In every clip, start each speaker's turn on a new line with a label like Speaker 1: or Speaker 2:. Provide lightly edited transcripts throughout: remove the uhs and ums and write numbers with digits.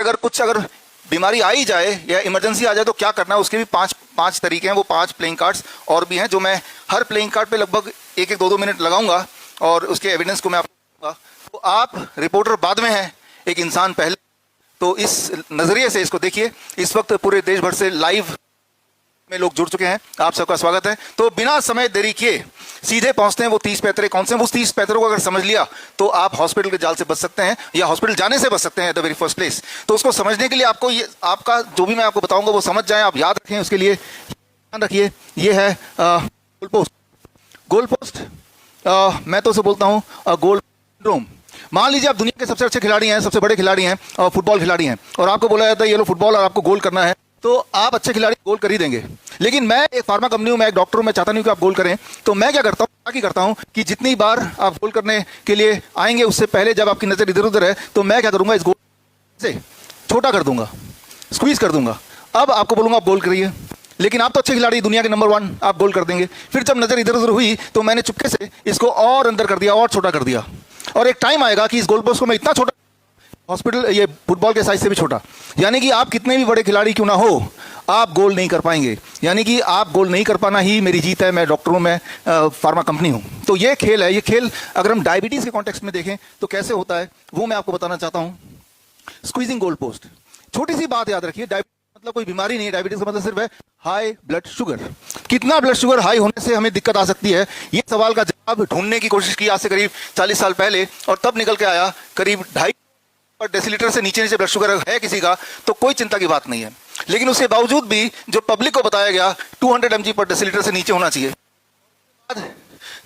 Speaker 1: अगर बीमारी आ ही जाए या इमरजेंसी आ जाए तो क्या करना है, उसके भी पांच तरीके हैं। वो 5 प्लेइंग कार्ड्स और भी हैं जो मैं हर प्लेइंग कार्ड पे लगभग 1-2 मिनट लगाऊंगा और उसके एविडेंस को मैं आपको दूंगा। तो आप रिपोर्टर बाद में हैं, एक इंसान पहले। तो इस नज़रिए से इसको देखिए। इस वक्त पूरे देश भर से लाइव में लोग जुड़ चुके हैं, आप सबका स्वागत है। तो बिना समय देरी किए सीधे पहुंचते हैं वो 30 पैतरे कौन से हैं। वो 30 पैतरों को अगर समझ लिया तो आप हॉस्पिटल के जाल से बच सकते हैं या हॉस्पिटल जाने से बच सकते हैं at the very first place. तो उसको समझने के लिए आपको ये आपका जो भी मैं आपको बताऊंगा वो समझ जाएं, आप याद रखें। उसके लिए ध्यान रखिए, ये है गोल पोस्ट। गोल पोस्ट मैं तो उसे बोलता हूँ गोल रूम। मान लीजिए आप दुनिया के सबसे अच्छे खिलाड़ी हैं, सबसे बड़े खिलाड़ी हैं और फुटबॉल खिलाड़ी हैं, और आपको बोला जाता है ये लो फुटबॉल और आपको गोल करना है, तो आप अच्छे खिलाड़ी गोल कर ही देंगे। लेकिन मैं एक फार्मा कंपनी हूं, मैं एक डॉक्टर हूं, मैं चाहता नहीं कि आप गोल करें। तो मैं क्या करता हूं कि जितनी बार आप गोल करने के लिए आएंगे उससे पहले जब आपकी नजर इधर उधर है तो मैं क्या करूंगा, इस गोल से छोटा कर दूंगा, स्क्वीज कर दूंगा। अब आपको बोलूंगा आप गोल करिए, लेकिन आप तो अच्छे खिलाड़ी, दुनिया के नंबर 1, आप गोल कर देंगे। फिर जब नजर इधर उधर हुई तो मैंने चुपके से इसको और अंदर कर दिया और छोटा कर दिया, और एक टाइम आएगा कि इस गोल पोस्ट को मैं इतना छोटा, हॉस्पिटल ये फुटबॉल के साइज से भी छोटा, यानी कि आप कितने भी बड़े खिलाड़ी क्यों ना हो आप गोल नहीं कर पाएंगे। यानी कि आप गोल नहीं कर पाना ही मेरी जीत है। मैं डॉक्टर हूं, मैं फार्मा कंपनी हूं। तो ये खेल है। ये खेल अगर हम डायबिटीज के कॉन्टेक्स्ट में देखें तो कैसे होता है वो मैं आपको बताना चाहता हूं। स्क्वीजिंग गोल पोस्ट, छोटी सी बात याद रखिए, डायबिटीज मतलब कोई बीमारी नहीं है। डायबिटीज का मतलब सिर्फ है हाई ब्लड शुगर। कितना ब्लड शुगर हाई होने से हमें दिक्कत आ सकती है, ये सवाल का जवाब ढूंढने की कोशिश की आज से करीब 40 साल पहले, और तब निकल के आया करीब 2.5 डेसीलीटर से नीचे ब्लड शुगर है किसी का तो कोई चिंता की बात नहीं है। लेकिन उसके बावजूद भी जो पब्लिक को बताया गया 200 mg पर डेसीलीटर से नीचे होना चाहिए।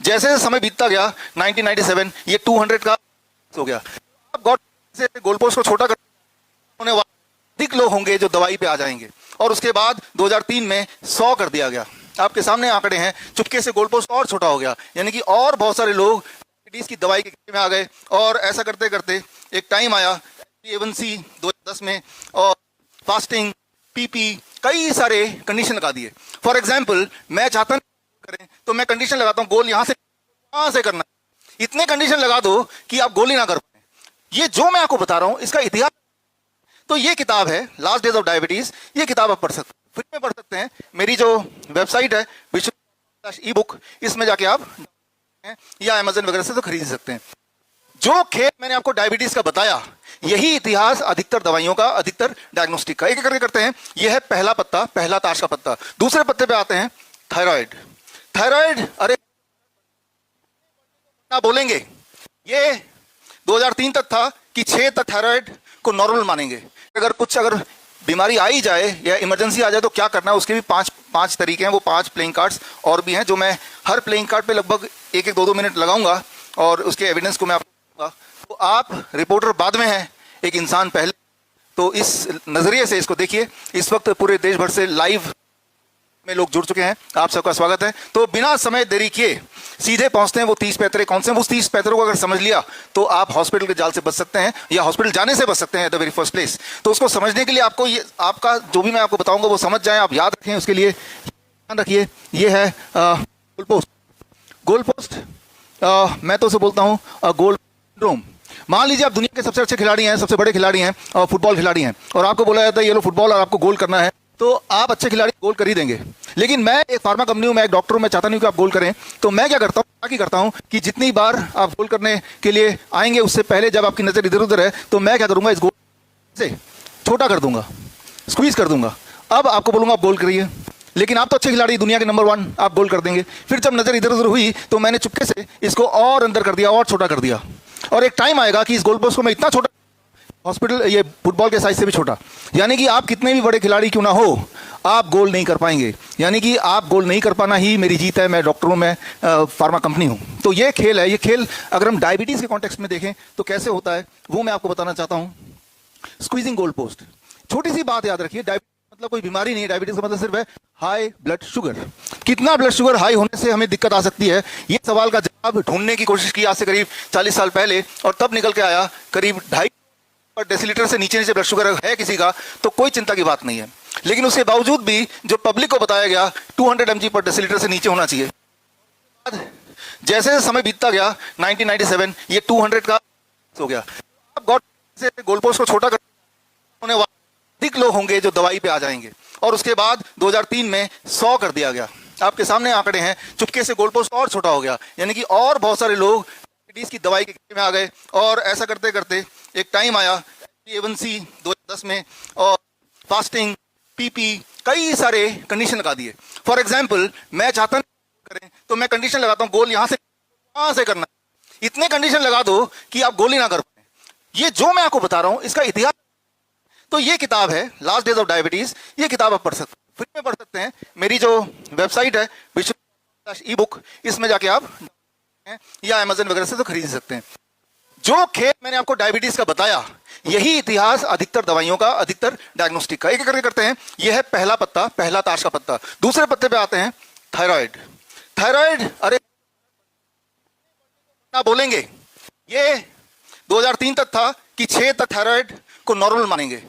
Speaker 1: जैसे समय बीतता गया 1997 ये 200 का हो गया। अब गॉड से गोल पोस्ट को छोटा करने वाले अधिक लोग होंगे जो दवाई पे आ जाएंगे, और उसके बाद 2003 में 100 कर दिया गया। आपके सामने आंकड़े हैं, चुपके से गोल पोस्ट और छोटा हो गया, यानी कि और बहुत सारे लोग डायबिटीज की दवाई के घेरे में आ गए। और ऐसा करते करते एक टाइम आया A1C 2010 में, और फास्टिंग, PP, कई सारे कंडीशन लगा दिए। फॉर एग्जाम्पल मैं चाहता नहीं करें तो मैं कंडीशन लगाता हूं गोल यहां से करना, इतने कंडीशन लगा दो कि आप गोल ही ना कर पाए। ये जो मैं आपको बता रहा हूं इसका इतिहास। तो ये किताब है लास्ट डेज ऑफ डायबिटीज, ये किताब आप पढ़ सकते हैं, फ्री में पढ़ सकते हैं। मेरी जो वेबसाइट है विश्व ई बुक, इसमें जाके आप या अमेज़न वगैरह से तो खरीद सकते हैं। जो खेल मैंने आपको डायबिटीज का बताया, यही इतिहास अधिकतर दवाइयों का, अधिकतर डायग्नोस्टिक का। एक एक करके करते हैं। यह है पहला पत्ता, पहला ताश का पत्ता। दूसरे पत्ते पे आते हैं थायराइड। थायराइड, अरे ना बोलेंगे, ये 2003 तक था कि 6 तक थायराइड को नॉर्मल मानेंगे। अगर बीमारी आ ही जाए या इमरजेंसी आ जाए तो क्या करना है, उसके भी पांच तरीके हैं। वो 5 प्लेइंग कार्ड्स और भी हैं जो मैं हर प्लेइंग कार्ड पे लगभग 1-2 मिनट लगाऊंगा और उसके एविडेंस को मैं आपको दूंगा। तो आप रिपोर्टर बाद में हैं, एक इंसान पहले। तो इस नजरिए से इसको देखिए। इस वक्त पूरे देश भर से लाइव में लोग जुड़ चुके हैं, आप सबका स्वागत है। तो बिना समय देरी किए सीधे पहुंचते हैं वो 30 पैतरे कौन से हैं। वो 30 पैतरों को अगर समझ लिया तो आप हॉस्पिटल के जाल से बच सकते हैं या हॉस्पिटल जाने से बच सकते हैं at the very first place. तो उसको समझने के लिए आपको ये आपका जो भी मैं आपको बताऊंगा वो समझ जाएं, आप याद रखें। उसके लिए ध्यान रखिए, ये है गोल पोस्ट। गोल पोस्ट मैं तो उसे बोलता हूँ गोल रूम। मान लीजिए आप दुनिया के सबसे अच्छे खिलाड़ी हैं, सबसे बड़े खिलाड़ी हैं और फुटबॉल खिलाड़ी हैं, और आपको बोला जाता है ये लो फुटबॉल और आपको गोल करना है, तो आप अच्छे खिलाड़ी गोल कर ही देंगे। लेकिन मैं एक फार्मा कंपनी हूं, मैं एक डॉक्टर हूं, मैं चाहता नहीं कि आप गोल करें। तो मैं क्या करता हूं कि जितनी बार आप गोल करने के लिए आएंगे उससे पहले जब आपकी नजर इधर उधर है तो मैं क्या करूंगा, इस गोल से छोटा कर दूंगा, स्क्वीज कर दूंगा। अब आपको बोलूंगा आप गोल करिए, लेकिन आप तो अच्छे खिलाड़ी, दुनिया के नंबर 1, आप गोल कर देंगे। फिर जब नजर इधर उधर हुई तो मैंने चुपके से इसको और अंदर कर दिया और छोटा कर दिया, और एक टाइम आएगा कि इस गोल पोस्ट को मैं इतना छोटा, हॉस्पिटल ये फुटबॉल के साइज से भी छोटा, यानी कि आप कितने भी बड़े खिलाड़ी क्यों ना हो आप गोल नहीं कर पाएंगे। यानी कि आप गोल नहीं कर पाना ही मेरी जीत है। मैं डॉक्टर हूं, मैं फार्मा कंपनी हूं। तो ये खेल है। ये खेल अगर हम डायबिटीज के कॉन्टेक्स्ट में देखें तो कैसे होता है वो मैं आपको बताना चाहता हूं। स्क्वीजिंग गोल पोस्ट, छोटी सी बात याद रखिए, डायबिटीज मतलब कोई बीमारी नहीं है। डायबिटीज का मतलब सिर्फ है हाई ब्लड शुगर। कितना ब्लड शुगर हाई होने से हमें दिक्कत आ सकती है, ये सवाल का जवाब ढूंढने की कोशिश की आज से करीब 40 साल पहले, और तब निकल के आया करीब 2.5 डेसीलीटर से नीचे ब्लड शुगर है किसी का तो कोई चिंता की बात नहीं है। लेकिन उसके बावजूद भी जो पब्लिक को बताया गया 200 mg पर डेसीलीटर से नीचे होना चाहिए। जैसे समय बीतता गया 1997 ये 200 का हो गया। अब गॉड से गोल पोस्ट को छोटा करने होंगे जो दवाई पे आ जाएंगे, और उसके बाद 2003 में 100 कर दिया गया। आपके सामने आंकड़े हैं, चुपके से गोल पोस्ट और छोटा हो गया, यानी कि और बहुत सारे लोग डायबिटीज की दवाई के घेरे में आ गए। और ऐसा करते करते एक टाइम आया A1C 2010 में, और फास्टिंग, पीपी, कई सारे कंडीशन लगा दिए। फॉर एग्जाम्पल, मैं चाहता नहीं करें तो मैं कंडीशन लगाता हूं गोल यहां से करना है। इतने कंडीशन लगा दो कि आप गोल ही ना कर पाए। ये जो मैं आपको बता रहा हूं इसका इतिहास। तो ये किताब है लास्ट डेज ऑफ डायबिटीज, ये किताब आप पढ़ सकते हैं, फ्री में पढ़ सकते हैं। मेरी जो वेबसाइट है विश्व ई बुक, इसमें जाके आप या अमेजन वगैरह से तो खरीद सकते हैं। जो खेल मैंने आपको डायबिटीज का बताया, यही इतिहास अधिकतर दवाइयों का, अधिकतर डायग्नोस्टिक का। एक एक करके करते हैं। यह है पहला पत्ता, पहला ताश का पत्ता। दूसरे पत्ते पे आते हैं थायराइड। थायराइड, अरे ना बोलेंगे, ये 2003 तक था कि 6 तक थायराइड को नॉर्मल मानेंगे,